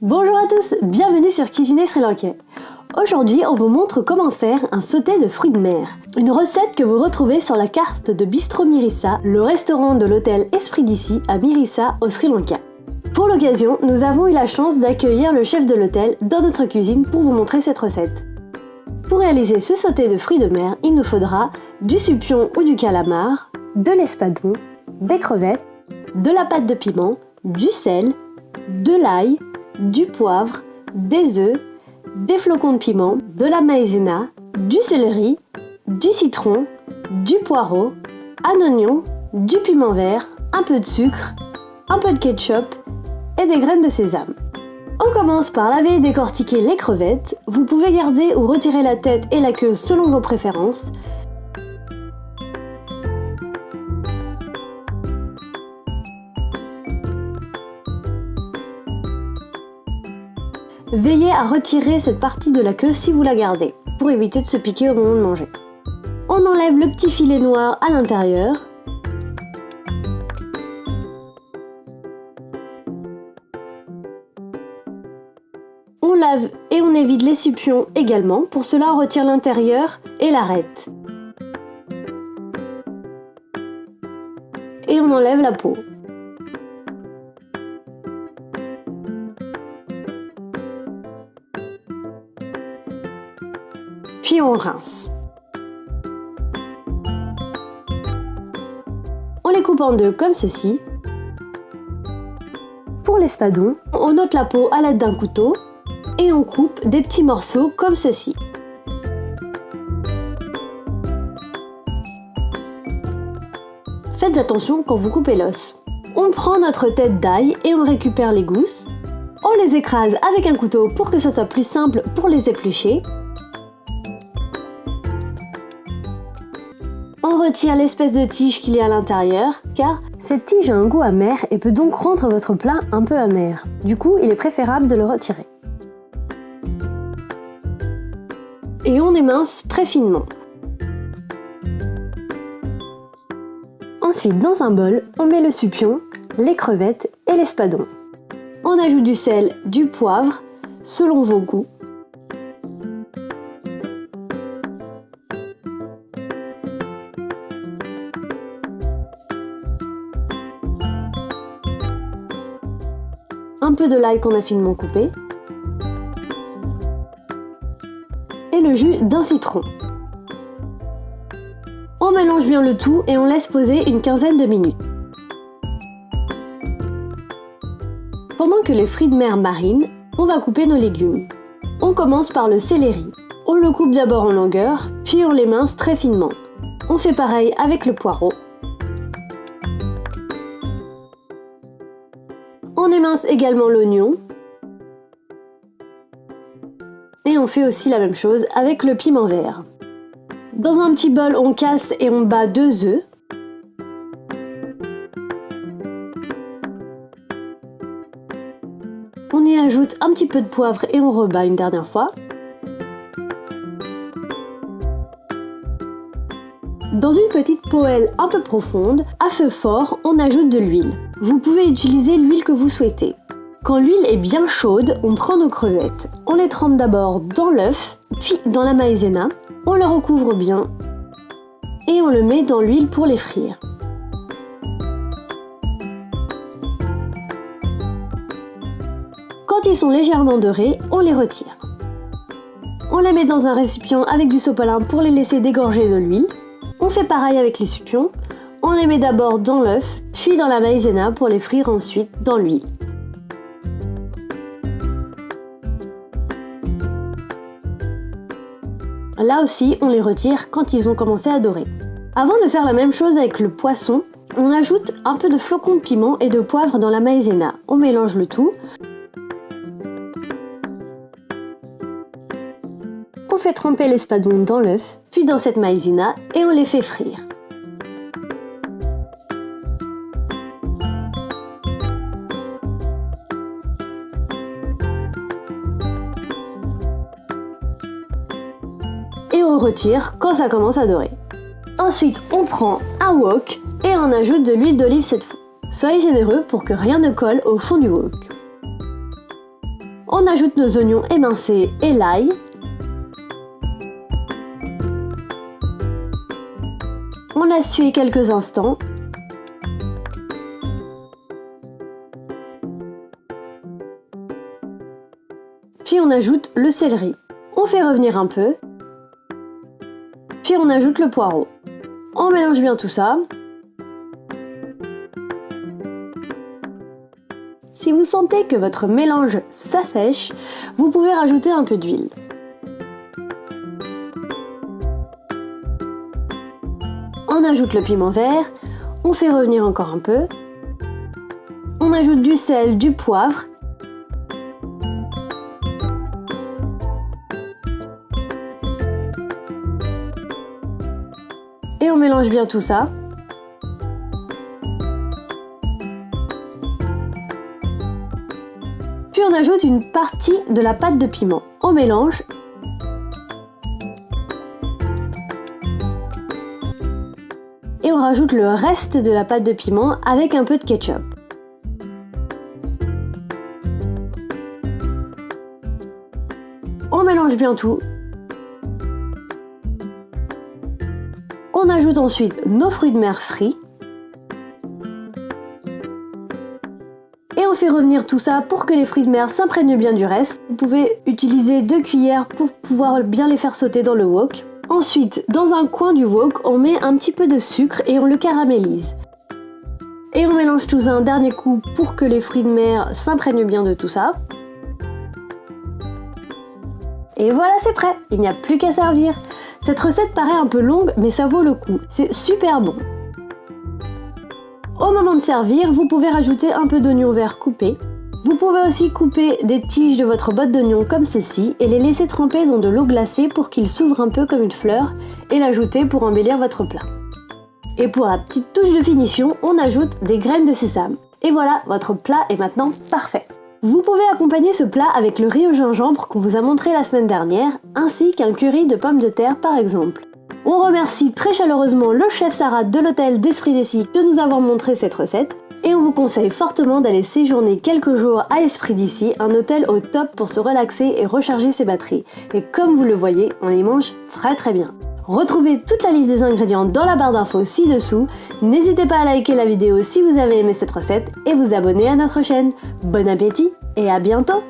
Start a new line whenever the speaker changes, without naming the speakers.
Bonjour à tous, bienvenue sur Cuisiner Sri Lankais. Aujourd'hui, on vous montre comment faire un sauté de fruits de mer. Une recette que vous retrouvez sur la carte de Bistro Mirissa, le restaurant de l'hôtel Esprit d'Ici à Mirissa au Sri Lanka. Pour l'occasion, nous avons eu la chance d'accueillir le chef de l'hôtel dans notre cuisine pour vous montrer cette recette. Pour réaliser ce sauté de fruits de mer, il nous faudra du supion ou du calamar, de l'espadon, des crevettes, de la pâte de piment, du sel, de l'ail, du poivre, des œufs, des flocons de piment, de la maïzena, du céleri, du citron, du poireau, un oignon, du piment vert, un peu de sucre, un peu de ketchup et des graines de sésame. On commence par laver et décortiquer les crevettes. Vous pouvez garder ou retirer la tête et la queue selon vos préférences. Veillez à retirer cette partie de la queue si vous la gardez, pour éviter de se piquer au moment de manger. On enlève le petit filet noir à l'intérieur. On lave et on évite les supions également, pour cela on retire l'intérieur et l'arête. Et on enlève la peau. Puis on rince. On les coupe en deux comme ceci. Pour l'espadon, on ôte la peau à l'aide d'un couteau et on coupe des petits morceaux comme ceci. Faites attention quand vous coupez l'os. On prend notre tête d'ail et on récupère les gousses. On les écrase avec un couteau pour que ça soit plus simple pour les éplucher. On retire l'espèce de tige qu'il y a à l'intérieur, car cette tige a un goût amer et peut donc rendre votre plat un peu amer. Du coup, il est préférable de le retirer. Et on émince très finement. Ensuite, dans un bol, on met le supion, les crevettes et l'espadon. On ajoute du sel, du poivre, selon vos goûts. Un peu de l'ail qu'on a finement coupé et le jus d'un citron. On mélange bien le tout et on laisse poser une quinzaine de minutes. Pendant que les fruits de mer marinent, on va couper nos légumes. On commence par le céleri. On le coupe d'abord en longueur, puis on l'émince très finement. On fait pareil avec le poireau. On émince également l'oignon. Et on fait aussi la même chose avec le piment vert. Dans un petit bol, on casse et on bat 2 œufs. On y ajoute un petit peu de poivre et on rebat une dernière fois. Dans une petite poêle un peu profonde, à feu fort, on ajoute de l'huile. Vous pouvez utiliser l'huile que vous souhaitez. Quand l'huile est bien chaude, on prend nos crevettes. On les trempe d'abord dans l'œuf, puis dans la maïzena. On le recouvre bien et on le met dans l'huile pour les frire. Quand ils sont légèrement dorés, on les retire. On les met dans un récipient avec du sopalin pour les laisser dégorger de l'huile. On fait pareil avec les supions. On les met d'abord dans l'œuf, puis dans la maïzena pour les frire ensuite dans l'huile. Là aussi, on les retire quand ils ont commencé à dorer. Avant de faire la même chose avec le poisson, on ajoute un peu de flocons de piment et de poivre dans la maïzena. On mélange le tout. On fait tremper l'espadon dans l'œuf, puis dans cette maïzena et on les fait frire. Et on retire quand ça commence à dorer. Ensuite, on prend un wok et on ajoute de l'huile d'olive cette fois. Soyez généreux pour que rien ne colle au fond du wok. On ajoute nos oignons émincés et l'ail. On laisse suer quelques instants. Puis on ajoute le céleri. On fait revenir un peu. Puis on ajoute le poireau. On mélange bien tout ça. Si vous sentez que votre mélange s'assèche, vous pouvez rajouter un peu d'huile. On ajoute le piment vert, on fait revenir encore un peu. On ajoute du sel, du poivre. Et on mélange bien tout ça. Puis on ajoute une partie de la pâte de piment. On mélange. Et on rajoute le reste de la pâte de piment avec un peu de ketchup. On mélange bien tout. On ajoute ensuite nos fruits de mer frits. Et on fait revenir tout ça pour que les fruits de mer s'imprègnent bien du reste. Vous pouvez utiliser 2 cuillères pour pouvoir bien les faire sauter dans le wok. Ensuite, dans un coin du wok, on met un petit peu de sucre et on le caramélise. Et on mélange tout ça un dernier coup pour que les fruits de mer s'imprègnent bien de tout ça. Et voilà, c'est prêt, il n'y a plus qu'à servir. Cette recette paraît un peu longue, mais ça vaut le coup, c'est super bon. Au moment de servir, vous pouvez rajouter un peu d'oignon vert coupé. Vous pouvez aussi couper des tiges de votre botte d'oignon comme ceci et les laisser tremper dans de l'eau glacée pour qu'ils s'ouvrent un peu comme une fleur et l'ajouter pour embellir votre plat. Et pour la petite touche de finition, on ajoute des graines de sésame. Et voilà, votre plat est maintenant parfait. Vous pouvez accompagner ce plat avec le riz au gingembre qu'on vous a montré la semaine dernière, ainsi qu'un curry de pommes de terre par exemple. On remercie très chaleureusement le chef Sarah de l'hôtel d'Esprit d'Ici de nous avoir montré cette recette. Et on vous conseille fortement d'aller séjourner quelques jours à Esprit d'Ici, un hôtel au top pour se relaxer et recharger ses batteries. Et comme vous le voyez, on y mange très bien. Retrouvez toute la liste des ingrédients dans la barre d'infos ci-dessous. N'hésitez pas à liker la vidéo si vous avez aimé cette recette et vous abonner à notre chaîne. Bon appétit et à bientôt!